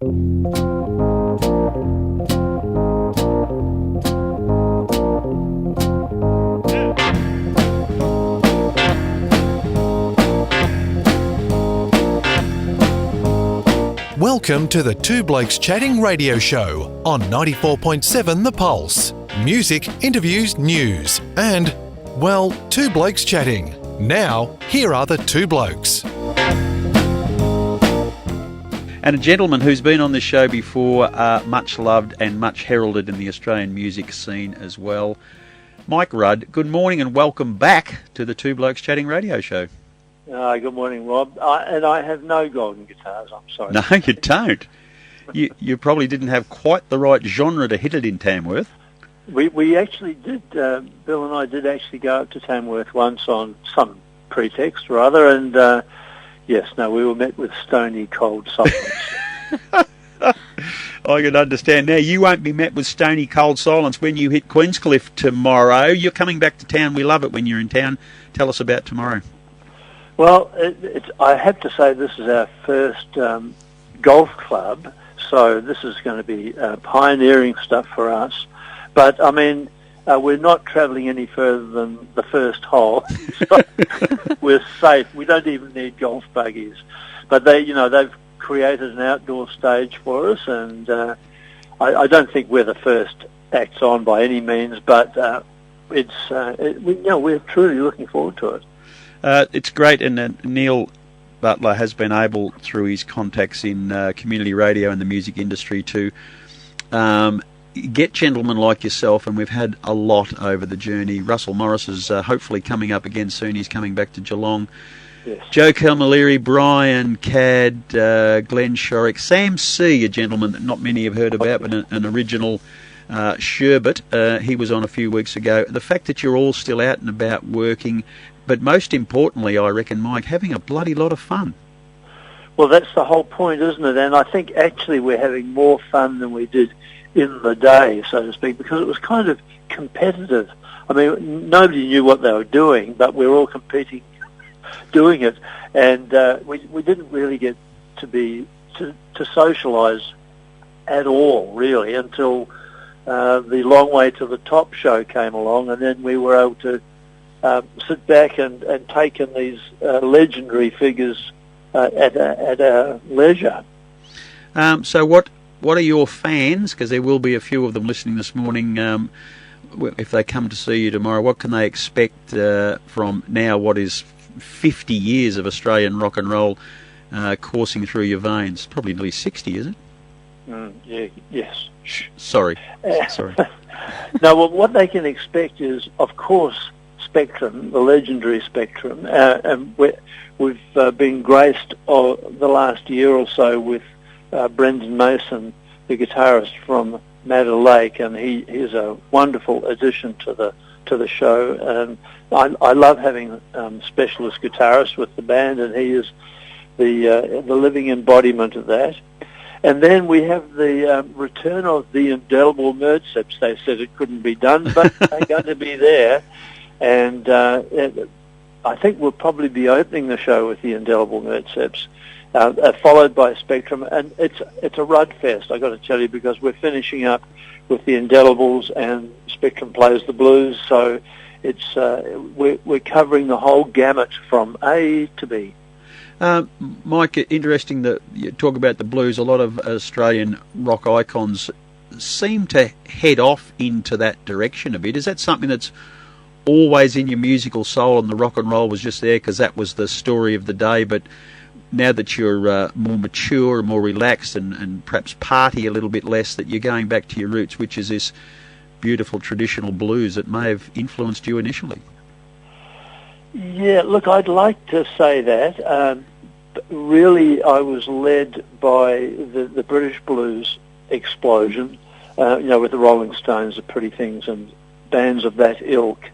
Welcome to the Two Blokes Chatting radio show on 94.7 The Pulse. Music, interviews, news, and, well, Two Blokes Chatting. Now, here are the two blokes. And a gentleman who's been on this show before, much loved and much heralded in the Australian music scene as well. Mike Rudd, good morning and welcome back to the Two Blokes Chatting radio show. Good morning, Rob. I have no golden guitars, I'm sorry. No, you don't. You probably didn't have quite the right genre to hit it in Tamworth. We actually did, Bill and I did actually go up to Tamworth once on some pretext or other, and we were met with stony cold silence. I can understand now. You won't be met with stony cold silence when you hit Queenscliff tomorrow. You're coming back to town. We love it when you're in town. Tell us about tomorrow. Well, I have to say this is our first golf club, so this is going to be pioneering stuff for us. But, I mean, we're not travelling any further than the first hole, so we're safe. We don't even need golf buggies. But they've created an outdoor stage for us, and I don't think we're the first acts on by any means, but we're truly looking forward to it. It's great, and Neil Butler has been able, through his contacts in community radio and the music industry, to get gentlemen like yourself, and we've had a lot over the journey. Russell Morris is hopefully coming up again soon. He's coming back to Geelong. Yes. Joe Camilleri, Brian Cadd, Glenn Shorrock, Sam C, a gentleman that not many have heard about, but an original sherbet. He was on a few weeks ago. The fact that you're all still out and about working, but most importantly, I reckon, Mike, having a bloody lot of fun. Well, that's the whole point, isn't it? And I think actually we're having more fun than we did in the day, so to speak, because it was kind of competitive. I mean, nobody knew what they were doing, but we were all competing doing it. And we didn't really get to socialise at all, really, until the Long Way to the Top show came along, and then we were able to sit back and take in these legendary figures at our leisure. So what are your fans, because there will be a few of them listening this morning, if they come to see you tomorrow, what can they expect from now what is 50 years of Australian rock and roll coursing through your veins? Probably nearly 60, is it? Yes. Sorry. No, well, what they can expect is, of course, Spectrum, the legendary Spectrum, and we've been graced the last year or so with Brendan Mason, the guitarist from Madder Lake, and he's a wonderful addition to the show. And I love having specialist guitarists with the band, and he is the living embodiment of that. And then we have the return of the indelible Mertzeps. They said it couldn't be done, but they're going to be there. And I think we'll probably be opening the show with the indelible Mertzeps, followed by Spectrum. And it's a Rudd fest, I've got to tell you, because we're finishing up with the indelibles and Spectrum plays the blues. So it's we're covering the whole gamut from A to B. Mike, interesting that you talk about the blues. A lot of Australian rock icons seem to head off into that direction a bit. Is that something that's always in your musical soul, and the rock and roll was just there because that was the story of the day, but now that you're more mature and more relaxed and perhaps party a little bit less, that you're going back to your roots, which is this beautiful traditional blues that may have influenced you initially? Yeah, look, I'd like to say that. Really, I was led by the British blues explosion, with the Rolling Stones, the Pretty Things, and bands of that ilk.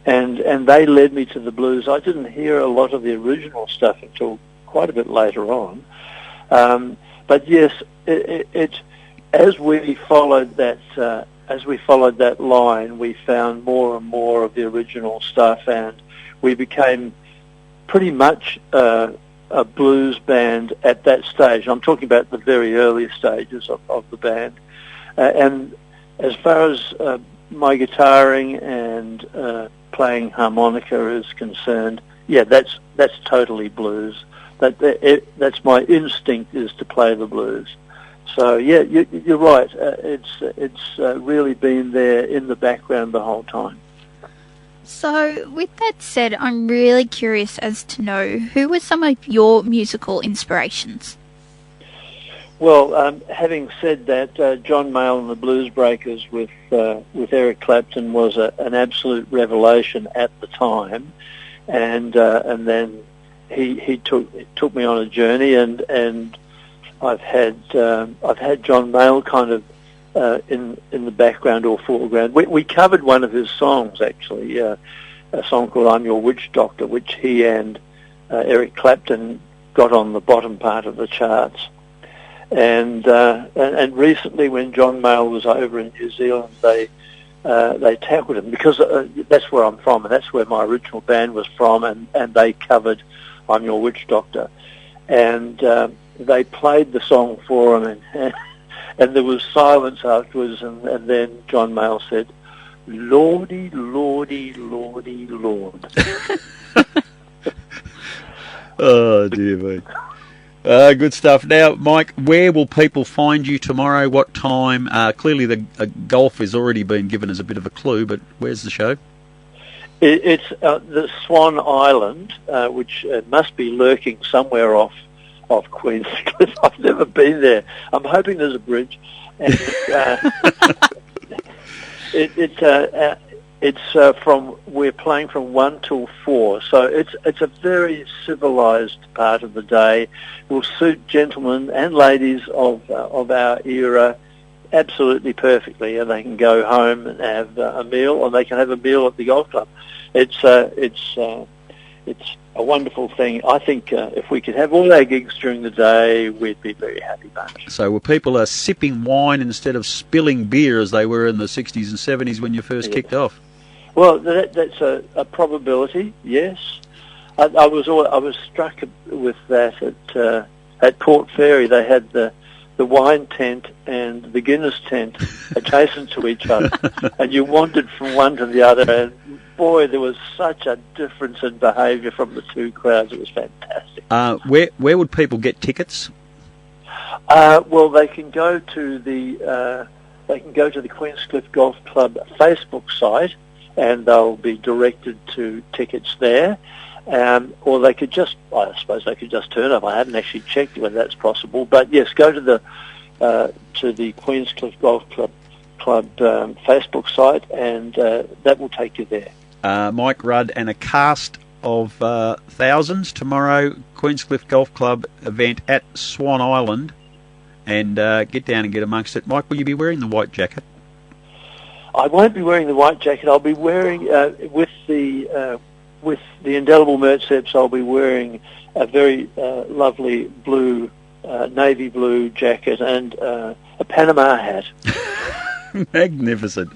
And they led me to the blues. I didn't hear a lot of the original stuff until quite a bit later on. But yes, as we followed that line, we found more and more of the original stuff, and we became pretty much a blues band at that stage. I'm talking about the very early stages of the band. And as far as my guitaring and playing harmonica is concerned, yeah, that's totally blues. That's my instinct, is to play the blues. So yeah, you're right. It's really been there in the background the whole time. So, with that said, I'm really curious as to know who were some of your musical inspirations. Well, having said that, John Mayall and the Blues Breakers with Eric Clapton was an absolute revelation at the time, and then he took me on a journey, and I've had John Mayall kind of in the background or foreground. We covered one of his songs, actually, a song called "I'm Your Witch Doctor," which he and Eric Clapton got on the bottom part of the charts. And recently, when John Mayall was over in New Zealand, they tackled him, because that's where I'm from, and that's where my original band was from, and they covered "I'm Your Witch Doctor," and they played the song for him, and there was silence afterwards, and then John Mayall said, "Lordy, Lordy, Lordy, Lord." Oh, dear me. Good stuff. Now, Mike, where will people find you tomorrow? What time? Clearly the golf has already been given as a bit of a clue, but where's the show? It's the Swan Island, which must be lurking somewhere off Queen's Cliff. I've never been there. I'm hoping there's a bridge. And we're playing from 1 till 4, so it's a very civilised part of the day. Will suit gentlemen and ladies of our era absolutely perfectly, and they can go home and have a meal, or they can have a meal at the golf club. It's a wonderful thing. I think if we could have all our gigs during the day, we'd be a very happy bunch. So where people are sipping wine instead of spilling beer as they were in the 60s and 70s when you first kicked off? Well, that's a probability, yes. I was struck with that at Port Fairy. They had the wine tent and the Guinness tent adjacent to each other, and you wandered from one to the other, and boy, there was such a difference in behaviour from the two crowds. It was fantastic. Where would people get tickets? Well, they can go to the Queenscliff Golf Club Facebook site, and they'll be directed to tickets there. Or I suppose they could just turn up. I haven't actually checked whether that's possible, but yes, go to the Queenscliff Golf Club Facebook site, and that will take you there. Mike Rudd and a cast of thousands tomorrow, Queenscliff Golf Club event at Swan Island, and get down and get amongst it. Mike, will you be wearing the white jacket? I won't be wearing the white jacket. I'll be wearing with the indelible Mertzeps. I'll be wearing a very lovely blue, navy blue jacket and a Panama hat. Magnificent.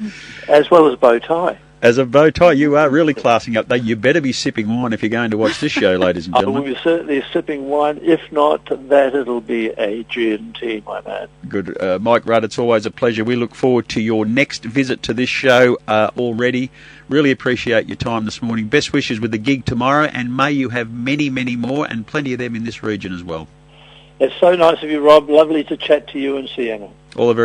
As well as a bow tie. As a bow tie, you are really classing up. You better be sipping wine if you're going to watch this show, ladies and I gentlemen. will be certainly sipping wine. If not that, it'll be a G&T, my man. Good. Mike Rudd, it's always a pleasure. We look forward to your next visit to this show already. Really appreciate your time this morning. Best wishes with the gig tomorrow, and may you have many, many more, and plenty of them in this region as well. It's so nice of you, Rob. Lovely to chat to you and Sienna. All the very